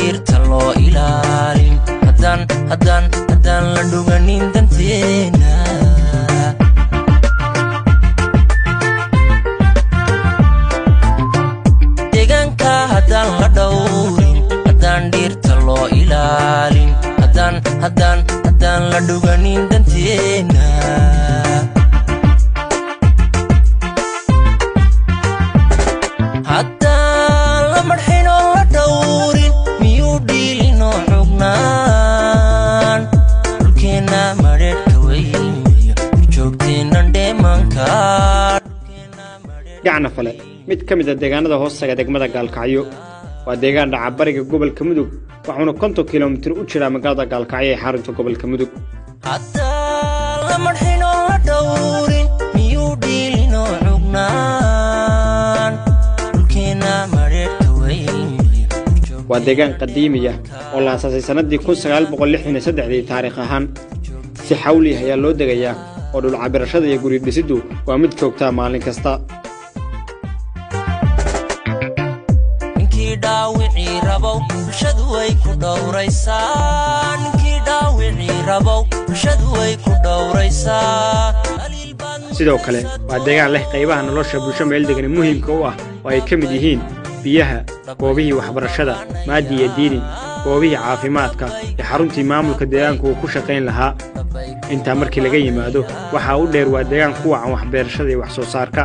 dhirta loo ilaalin haddaan la dhuganin danteena deegaanka haddaan la dhowrin haddaan dhirta loo ilaalin haddaan la dhuganin danteena haddaan la marxin oo la dhowrin miyuu dhiilinoo xugnaan dhulkeenna madheedhka weymiyo joogteennan dheemanka Gacmafale mid ka mid ah deegaanada hoostaga degmada Gaalkacyo waa deegaan dhaca bariga gobolka Mudug waxaana 50 kiiloomitir u jira magaalada Gaalkacyo ee xarunta gobolka Mudug haddaan la marxin oo la dhowrin miyuu dhiilinoo xugnaan dhulkeenna madheedhka weymiyo waa deegaan qadiimi ah oo la aasaasay sanadii 1963 taariikh ahaan si xawli ah ayaa loo degayaa oo dhul cabirashada iyo guri dhisidu waa mid joogta maalin kasta dhaawicii rabow bulshadu way ku dhowraysaa ninkii dhaawicii rabow bulshadu way ku dhowraysaa sidoo kale waa deegaan leh qaybaha nolosha bulsho meel degan muhiimka u ah oo ay ka mid yihiin biyaha goobihii waxbarashada maadi iyo diini goobihii caafimaadka iyo xaruntii maamulka deegaanka uu ku shaqayn lahaa inta markii laga yimaado waxa uu dheer waa deegaan ku wacan waxbarashada iyo wax soo saarka